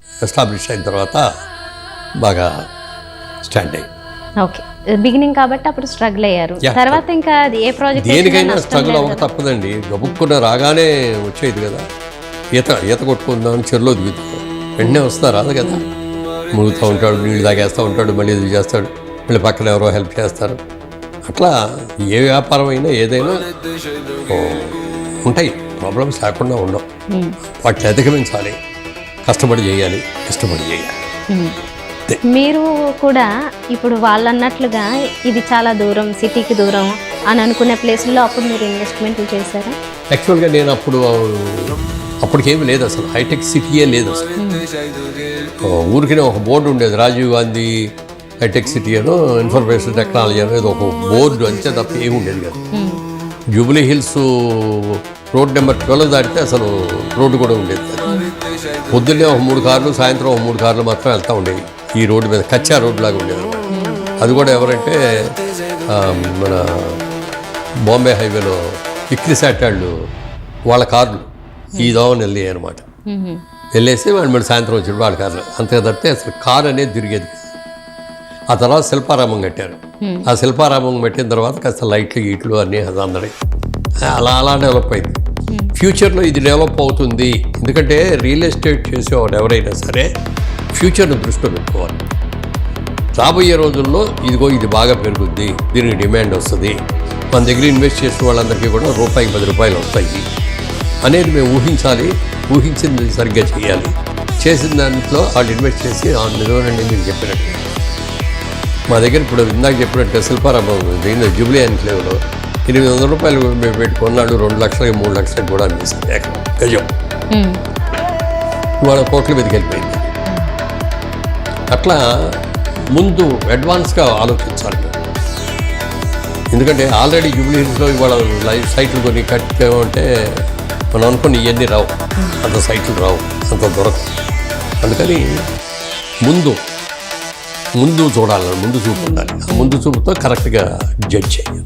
Establish అయిన తర్వాత బాగా స్టాండ్ అయ్యి. ఓకే, బిగినింగ్ కాబట్టి అప్పుడు స్ట్రగుల్ అయ్యారు. తర్వాత ఇంకా అది ఏ ప్రాజెక్ట్ దేనికైనా స్ట్రగుల్ అవ్వక తప్పదండి. గబుక్కున్న రాగానే వచ్చేది కదా. ఈత కొట్టుకుందామని చెరులో దిగుతాం, వెంటనే వస్తా రాదు కదా. మురుగుతూ ఉంటాడు, నీళ్ళు తాగేస్తూ ఉంటాడు, మళ్ళీ ఇది చేస్తాడు, మళ్ళీ పక్కన ఎవరో హెల్ప్ చేస్తారు. అట్లా ఏ వ్యాపారం అయినా ఏదైనా ఉంటాయి, ప్రాబ్లమ్స్ లేకుండా ఉండవు. వాటిని అధిగమించాలి, కష్టపడి చేయాలి, ఇష్టపడి చేయాలి. మీరు కూడా ఇప్పుడు వాళ్ళు అన్నట్లుగా ఇది చాలా దూరం, సిటీకి దూరం అని అనుకునే ప్లేస్లో అప్పుడు మీరు ఇన్వెస్ట్మెంట్లు చేశారా? యాక్చువల్గా నేను అప్పటికేమీ లేదు, అసలు హైటెక్ సిటీయే లేదు అసలు. ఊరికనే ఒక బోర్డు ఉండేది, రాజీవ్ గాంధీ హైటెక్ సిటీ అనో ఇన్ఫర్మేషన్ టెక్నాలజీ అనేది ఒక బోర్డు అంతే తప్ప ఏమి ఉండేది కదా. జూబ్లీ హిల్స్ రోడ్ నెంబర్ 12 దాటితే అసలు రోడ్డు కూడా ఉండేది కదా. పొద్దున్నే ఒక 3 కార్లు, సాయంత్రం ఒక 3 కార్లు మాత్రం వెళ్తూ ఉండేవి ఈ రోడ్డు మీద. కచ్చా రోడ్డు లాగా ఉండేది అనమాట. అది కూడా ఎవరంటే మన బాంబే హైవేలో ఇక్రిసాటాళ్ళు వాళ్ళ కార్లు ఈ దోవని వెళ్ళాయి అనమాట. వెళ్ళేసి వాళ్ళు మళ్ళీ సాయంత్రం వచ్చాడు వాళ్ళ కార్లు. అంతే తప్పితే అసలు కారు అనేది తిరిగేది. ఆ తర్వాత శిల్పారామం కట్టారు. ఆ శిల్పారామం పెట్టిన తర్వాత కాస్త లైట్లు గీట్లు అన్నీ అందరి అలా డెవలప్ అయింది. ఫ్యూచర్లో ఇది డెవలప్ అవుతుంది, ఎందుకంటే రియల్ ఎస్టేట్ చేసేవాడు ఎవరైనా సరే ఫ్యూచర్ను దృష్టిలో పెట్టుకోవాలి. రాబోయే రోజుల్లో ఇది బాగా పెరుగుద్ది, దీనికి డిమాండ్ వస్తుంది, మన దగ్గర ఇన్వెస్ట్ చేసిన వాళ్ళందరికీ కూడా రూపాయికి 10 రూపాయలు వస్తాయి అనేది మేము ఊహించాలి. ఊహించింది సరిగ్గా చేయాలి. చేసిన దాంట్లో వాళ్ళు ఇన్వెస్ట్ చేసి నిజమేనండి మీరు చెప్పినట్టు. మా దగ్గర ఇప్పుడు ఇందాక చెప్పినట్టు శిల్పారామం దీనిలో జూబ్లీ ఎన్క్లేవ్లో 800 రూపాయలు మేము పెట్టుకున్నాడు, 2 లక్షలకి 3 లక్షలకి కూడా అనిపిస్తుంది ఎకరం గజం. ఇవాళ కోట్ల మీదకి వెళ్ళిపోయింది. అట్లా ముందు అడ్వాన్స్గా ఆలోచించాలి. ఎందుకంటే ఆల్రెడీ జూబ్లీ హిల్స్లో ఇవాళ సైట్లు కొన్ని కట్టామంటే మనం అనుకుని ఇవన్నీ రావు, అంత సైట్లు రావు, అంత దొరకవు. అందుకని ముందు చూడాలి, ముందు చూపు ఉండాలి. ఆ ముందు చూపుతో కరెక్ట్గా జడ్జ్ చేయాలి.